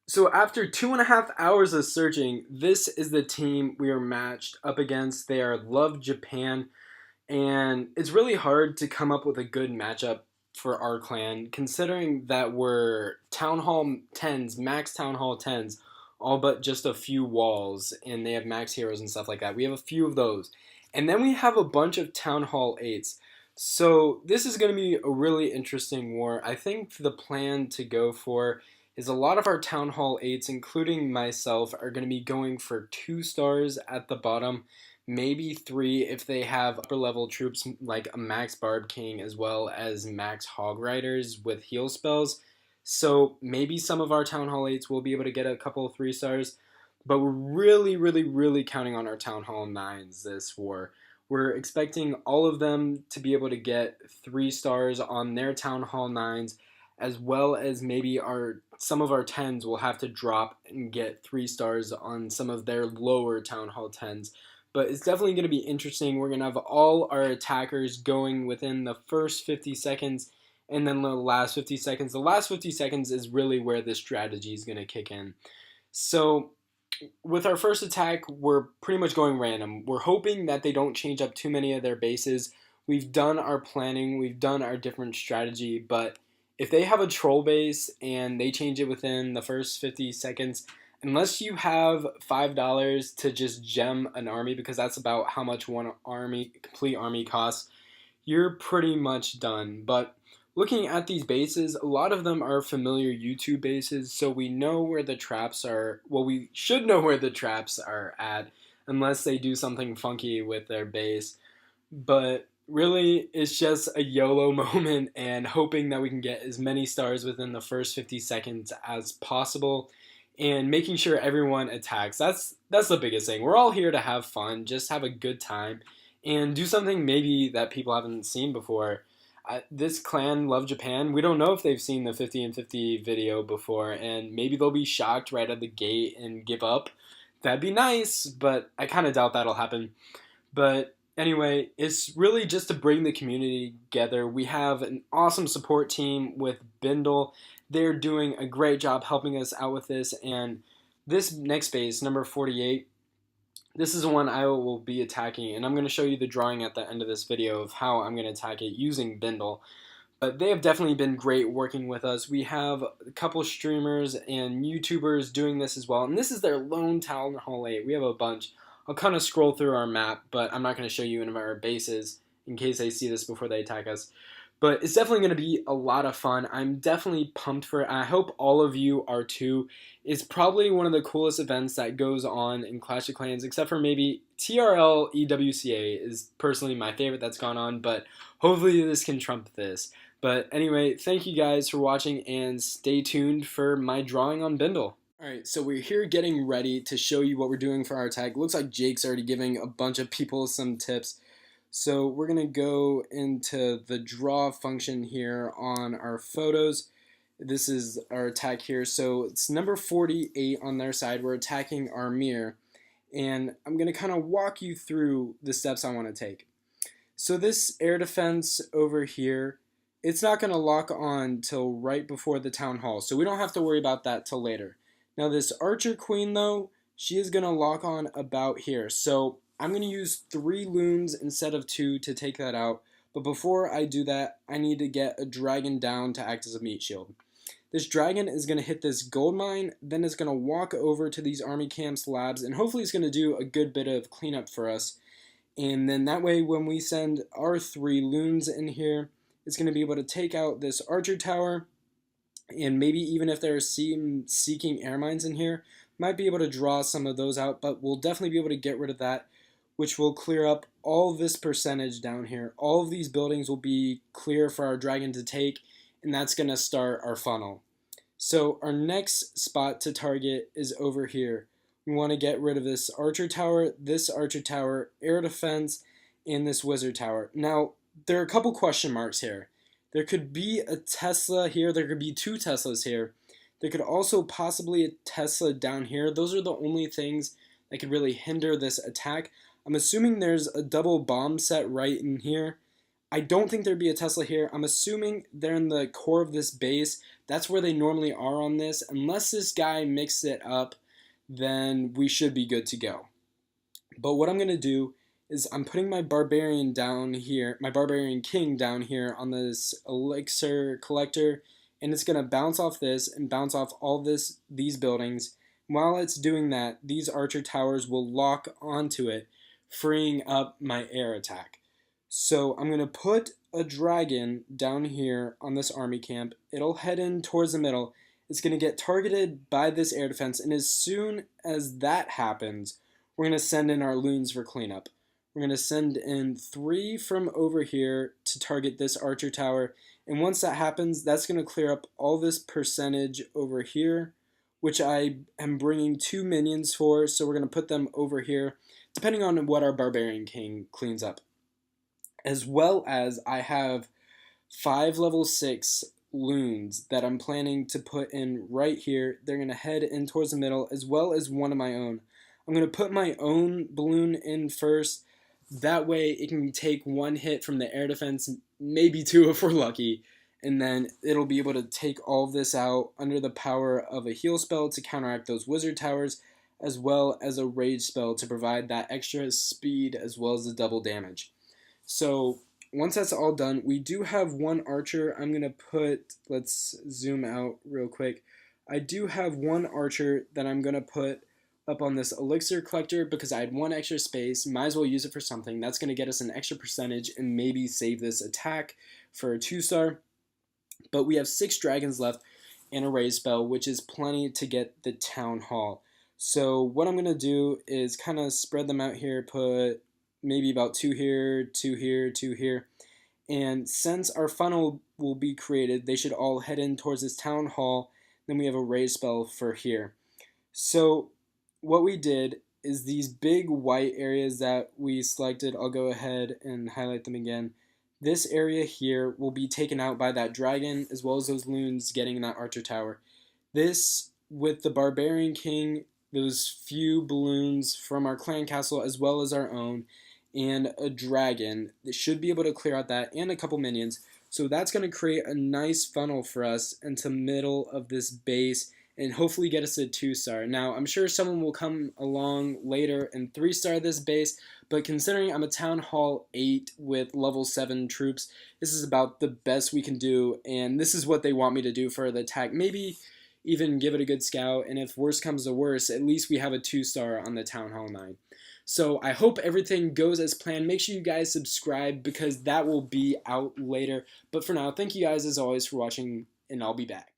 So after 2.5 hours of searching, this is the team we are matched up against. They are Love Japan, and it's really hard to come up with a good matchup for our clan, considering that we're Town Hall 10s, max Town Hall 10s, all but just a few walls, and they have max heroes and stuff like that. We have a few of those. And then we have a bunch of Town Hall 8s. So this is going to be a really interesting war. I think the plan to go for is a lot of our Town Hall 8s, including myself, are going to be going for 2 stars at the bottom, maybe 3 if they have upper level troops like a max Barb King as well as max Hog Riders with heal spells. So maybe some of our Town Hall 8s will be able to get a couple of 3 stars, but we're really counting on our Town Hall 9s this war. We're expecting all of them to be able to get 3 stars on their Town Hall 9s, as well as maybe some of our 10s will have to drop and get 3 stars on some of their lower Town Hall 10s. But it's definitely going to be interesting. We're going to have all our attackers going within the first 50 seconds and then the last 50 seconds. The last 50 seconds is really where this strategy is going to kick in. So with our first attack, we're pretty much going random. We're hoping that they don't change up too many of their bases. We've done our planning, we've done our different strategy, but if they have a troll base and they change it within the first 50 seconds, unless you have $5 to just gem an army, because that's about how much one complete army costs, you're pretty much done. But looking at these bases, a lot of them are familiar YouTube bases, so we know where the traps are. Well, we should know where the traps are at, unless they do something funky with their base. But really, it's just a YOLO moment and hoping that we can get as many stars within the first 50 seconds as possible and making sure everyone attacks. That's the biggest thing. We're all here to have fun, just have a good time, and do something maybe that people haven't seen before. This clan, Love Japan, we don't know if they've seen the 50 and 50 video before, and maybe they'll be shocked right at the gate and give up. That'd be nice, but I kind of doubt that'll happen. But anyway, it's really just to bring the community together. We have an awesome support team with Bindle. They're doing a great job helping us out with this. And this next base, number 48, this is the one I will be attacking. And I'm going to show you the drawing at the end of this video of how I'm going to attack it using Bindle. But they have definitely been great working with us. We have a couple streamers and YouTubers doing this as well. And this is their lone Town Hall 8. We have a bunch. I'll kind of scroll through our map, but I'm not going to show you any of our bases in case they see this before they attack us. But it's definitely going to be a lot of fun. I'm definitely pumped for it. I hope all of you are too. It's probably one of the coolest events that goes on in Clash of Clans, except for maybe TRL EWCA is personally my favorite that's gone on, but hopefully this can trump this. But anyway, thank you guys for watching and stay tuned for my drawing on Bindle. Alright, so we're here getting ready to show you what we're doing for our attack. Looks like Jake's already giving a bunch of people some tips. So we're going to go into the draw function here on our photos. This is our attack here. So it's number 48 on their side. We're attacking our mirror. And I'm going to kind of walk you through the steps I want to take. So this air defense over here, it's not going to lock on till right before the town hall. So we don't have to worry about that till later. Now this archer queen though, she is going to lock on about here. So I'm going to use 3 loons instead of 2 to take that out. But before I do that, I need to get a dragon down to act as a meat shield. This dragon is going to hit this gold mine, then it's going to walk over to these army camps labs, and hopefully it's going to do a good bit of cleanup for us. And then that way when we send our 3 loons in here, it's going to be able to take out this archer tower, and maybe even if there are seeking air mines in here, might be able to draw some of those out, but we'll definitely be able to get rid of that, which will clear up all this percentage down here. All of these buildings will be clear for our dragon to take, and that's going to start our funnel. So our next spot to target is over here. We want to get rid of this archer tower, air defense, and this wizard tower. Now, there are a couple question marks here. There could be a Tesla here. There could be 2 Teslas here. There could also possibly a Tesla down here. Those are the only things that could really hinder this attack. I'm assuming there's a double bomb set right in here. I don't think there'd be a Tesla here. I'm assuming they're in the core of this base. That's where they normally are on this. Unless this guy mixed it up, then we should be good to go. But what I'm going to do is I'm putting my Barbarian down here, my Barbarian King down here on this elixir collector, and it's going to bounce off this and bounce off all these buildings. While it's doing that, these archer towers will lock onto it, freeing up my air attack. So I'm going to put a dragon down here on this army camp. It'll head in towards the middle. It's going to get targeted by this air defense, and as soon as that happens, we're going to send in our loons for cleanup. We're going to send in 3 from over here to target this archer tower, and once that happens, that's going to clear up all this percentage over here, which I am bringing 2 minions for, so we're going to put them over here, depending on what our Barbarian King cleans up. As well as I have 5 level 6 loons that I'm planning to put in right here. They're going to head in towards the middle, as well as one of my own. I'm going to put my own balloon in first. That way it can take 1 hit from the air defense, maybe 2 if we're lucky, and then it'll be able to take all of this out under the power of a heal spell to counteract those wizard towers, as well as a rage spell to provide that extra speed as well as the double damage. So once that's all done, we do have 1 archer. I'm going to put, let's zoom out real quick. I do have 1 archer that I'm going to put up on this elixir collector because I had 1 extra space. Might as well use it for something. That's going to get us an extra percentage and maybe save this attack for a 2-star. But we have 6 dragons left and a raise spell, which is plenty to get the town hall. So what I'm going to do is kind of spread them out here, put maybe about 2 here, 2 here, 2 here. And since our funnel will be created, they should all head in towards this town hall. Then we have a raise spell for here. So what we did is these big white areas that we selected, I'll go ahead and highlight them again. This area here will be taken out by that dragon as well as those loons getting in that archer tower. This, with the Barbarian King, those few balloons from our clan castle as well as our own, and a dragon that should be able to clear out that, and a couple minions. So that's going to create a nice funnel for us into middle of this base and hopefully get us a 2-star. Now, I'm sure someone will come along later and 3-star this base, but considering I'm a Town Hall 8 with level 7 troops, this is about the best we can do, and this is what they want me to do for the attack. Maybe even give it a good scout, and if worse comes to worse, at least we have a 2-star on the Town Hall 9. So I hope everything goes as planned. Make sure you guys subscribe because that will be out later. But for now, thank you guys as always for watching, and I'll be back.